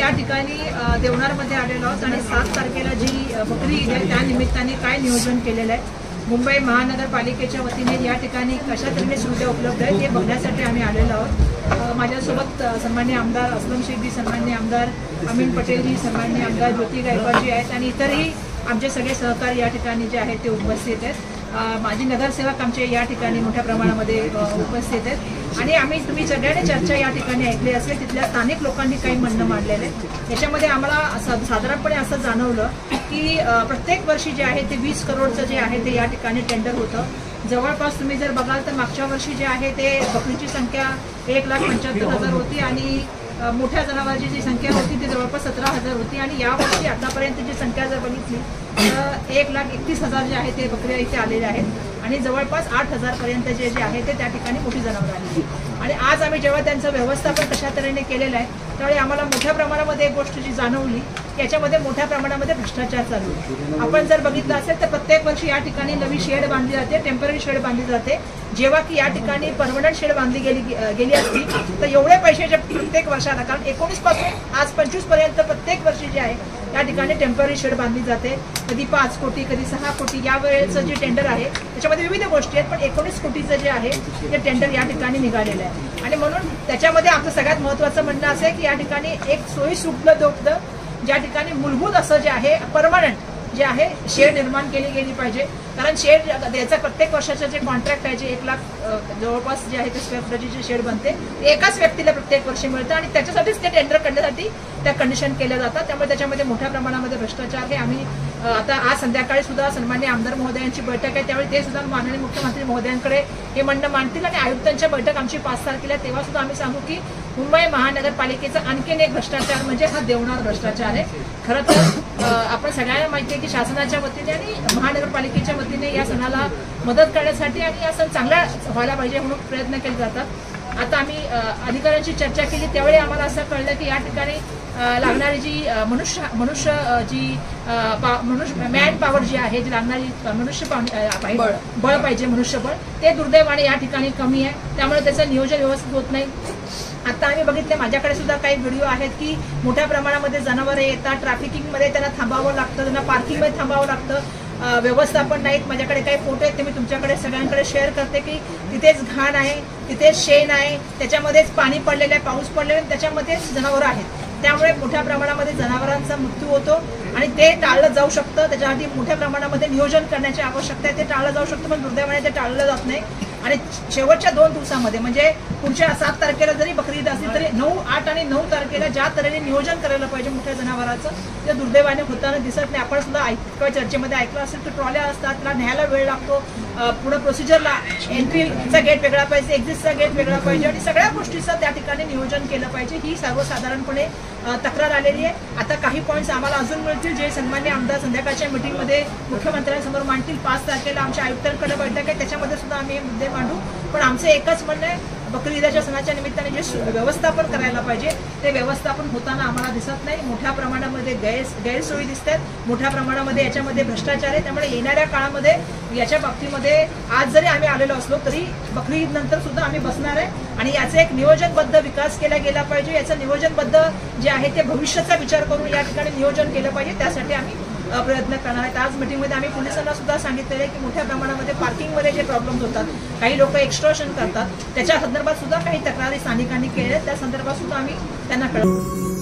या ठिकाणी देवनारमध्ये आलेलो आहोत आणि 7 तारखेला जी बकरी ईद आहे त्या निमित्ताने काय नियोजन केलेलं आहे, मुंबई महानगरपालिकेच्या वतीने या ठिकाणी कशा तऱ्हेने सुविधा उपलब्ध आहेत हे बघण्यासाठी आम्ही आलेलो आहोत। माझ्यासोबत सन्माननीय आमदार असलम शेखजी, सन्माननीय आमदार अमीन पटेलजी, सन्माननीय आमदार ज्योती गायकवाडजी आहेत आणि इतरही आमचे सगळे सहकारी या ठिकाणी जे आहेत ते उपस्थित आहेत। माजी नगरसेवक आमचे या ठिकाणी मोठ्या प्रमाणामध्ये उपस्थित आहेत आणि आम्ही तुम्ही सगळ्यांनी चर्चा या ठिकाणी ऐकली असेल, तिथल्या स्थानिक लोकांनी काही म्हणणं मांडलेलं आहे। याच्यामध्ये आम्हाला साधारणपणे असं जाणवलं की प्रत्येक वर्षी जे आहे ते 20 करोडचं जे आहे ते या ठिकाणी टेंडर होतं। जवळपास तुम्ही जर बघाल तर मागच्या वर्षी जे आहे ते बकरीची संख्या 1,75,000 होती आणि मोठ्या जनावरांची जी संख्या होती ती जवळपास 17,000 होती आणि यावर्षी आतापर्यंतची संख्या जर बघितली तर 1,31,000 जे आहे ते बकऱ्या इथे आलेल्या आहेत आणि जवळपास 8,000 पर्यंत जे आहे ते त्या ठिकाणी मोठी जनावरं आलेली। आणि आज आम्ही जेव्हा त्यांचं व्यवस्थापन कशा तऱ्हेने केलेलं आहे त्यावेळी आम्हाला मोठ्या प्रमाणामध्ये एक गोष्ट जी जाणवली की याच्यामध्ये मोठ्या प्रमाणामध्ये भ्रष्टाचार चालू आहे। आपण जर बघितलं असेल तर प्रत्येक वर्षी या ठिकाणी नवी शेड बांधली जाते, टेम्पररी शेड बांधली जाते, जेव्हा की या ठिकाणी परमनंट शेड बांधली गेली असती तर एवढे पैसे जे प्रत्येक वर्षाला, कारण 19 पासून आज 25 पर्यंत प्रत्येक वर्षी जे आहे या ठिकाणी टेम्पररी शेड बांधली जाते, कधी 5 कोटी कधी 6 कोटी, या वेळेचं जे टेंडर आहे त्याच्यामध्ये विविध गोष्टी आहेत, पण 19 कोटीचं जे आहे ते टेंडर या ठिकाणी निघालेलं आहे। आणि म्हणून त्याच्यामध्ये आमचं सगळ्यात महत्त्वाचं म्हणणं असं आहे की या ठिकाणी एक सोयीसुलभ ज्या ठिकाणी मूलभूत असं जे आहे परमनंट जे आहे शेड निर्माण केली गेली पाहिजे, कारण शेड याचा प्रत्येक वर्षाचं जे कॉन्ट्रॅक्ट आहे जे 1 लाख जवळपास जे आहे ते स्क्वेअर फुटाची जे शेड बनते ते एकाच व्यक्तीला प्रत्येक वर्षी मिळतं आणि त्याच्यासाठीच ते टेंडर करण्यासाठी त्या कंडिशन केल्या जातात। त्यामुळे त्याच्यामध्ये मोठ्या प्रमाणामध्ये भ्रष्टाचार हे आम्ही आता आज संध्याकाळी सुद्धा सन्माननीय आमदार महोदयांची बैठक आहे त्यावेळी ते सुद्धा माननीय मुख्यमंत्री महोदयांकडे हे म्हणणं मांडतील आणि आयुक्तांच्या बैठक आमची 5 तारखेला तेव्हा सुद्धा आम्ही सांगू की मुंबई महानगरपालिकेचा आणखीन एक भ्रष्टाचार म्हणजे हा देवनार भ्रष्टाचार आहे। खरं तर आपण सगळ्यांना माहिती आहे की शासनाच्या वतीने आणि महानगरपालिकेच्या वतीने या सणाला मदत करण्यासाठी आणि हा सण चांगला व्हायला पाहिजे म्हणून प्रयत्न केले जातात। आता आम्ही अधिकाऱ्यांची चर्चा केली त्यावेळी आम्हाला असं कळलं की या ठिकाणी लागणारी जी मनुष्य मॅन पॉवर जी आहे, जी लागणारी बळ पाहिजे, मनुष्यबळ, ते दुर्दैवाने या ठिकाणी कमी आहे, त्यामुळे त्याचं नियोजन व्यवस्थित होत नाही। आता आम्ही बघितले, माझ्याकडे सुद्धा काही व्हिडिओ आहेत की मोठ्या प्रमाणामध्ये जनावरं येतात, ट्रॅफिकिंगमध्ये त्यांना थांबावं लागतं, त्यांना पार्किंगमध्ये थांबावं लागतं, व्यवस्थापन नाहीत। माझ्याकडे काही फोटो आहेत ते मी तुमच्याकडे सगळ्यांकडे शेअर करते की तिथेच घाण आहे, तिथेच शेण आहे, त्याच्यामध्येच पाणी पडलेलं आहे, पाऊस पडलेला आहे, त्याच्यामध्येच जनावरं आहेत, त्यामुळे मोठ्या प्रमाणामध्ये जनावरांचा मृत्यू होतो आणि ते टाळलं जाऊ शकतं। त्याच्यासाठी मोठ्या प्रमाणामध्ये नियोजन करण्याची आवश्यकता आहे, ते टाळलं जाऊ शकतं पण दुर्दैवाने ते टाळलं जात नाही। आणि शेवटच्या 2 दिवसामध्ये म्हणजे पुढच्या 7 तारखेला जरी बकरी ईद असली तरी 9, 8 आणि 9 तारखेला ज्या तऱ्हेने नियोजन करायला पाहिजे मोठ्या जनावरांचं ते दुर्दैवाने होताना दिसत नाही। आपण सुद्धा चर्चेमध्ये ऐकलं असेल की ट्रॉल्या असतात, त्याला न्यायला वेळ लागतो, पुढे प्रोसिजरला एंट्रीचा गेट वेगळा पाहिजे, एक्झिटचा गेट वेगळा पाहिजे आणि सगळ्या गोष्टीचं त्या ठिकाणी नियोजन केलं पाहिजे, ही सर्वसाधारणपणे तक्रार आलेली आहे। आता काही पॉईंट्स आम्हाला अजून मिळतील जे सन्मान्य आमदार संध्याकाळच्या मीटिंगमध्ये मुख्यमंत्र्यांसमोर मांडतील। 5 तारखेला आमच्या आयुक्तांकडे बैठक आहे, त्याच्यामध्ये सुद्धा आम्ही हे मुद्दे मांडू। पण आमचं एकच म्हणणं आहे, बकरी ईदच्या सणाच्या निमित्ताने जे व्यवस्थापन करायला पाहिजे ते व्यवस्थापन होताना आम्हाला दिसत नाही। मोठ्या प्रमाणामध्ये गैरसोयी दिसतात, मोठ्या प्रमाणामध्ये याच्यामध्ये भ्रष्टाचार आहे, त्यामुळे येणाऱ्या काळामध्ये याच्या बाबतीमध्ये आज जरी आम्ही आलेलो असलो तरी बकरी ईद नंतर सुद्धा आम्ही बसणार आहे आणि याचा एक नियोजनबद्ध विकास केला गेला पाहिजे। याचं नियोजनबद्ध जे आहे ते भविष्याचा विचार करून या ठिकाणी नियोजन केलं पाहिजे, त्यासाठी आम्ही प्रयत्न करणार आहेत। आज मीटिंगमध्ये आम्ही पोलिसांना सुद्धा सांगितलेलं आहे की मोठ्या प्रमाणामध्ये पार्किंगमध्ये जे प्रॉब्लेम्स होतात, काही लोक एक्स्टॉर्शन करतात, त्याच्या संदर्भात सुद्धा काही तक्रारी स्थानिकांनी केल्या आहेत, त्या संदर्भात सुद्धा आम्ही त्यांना कळवू।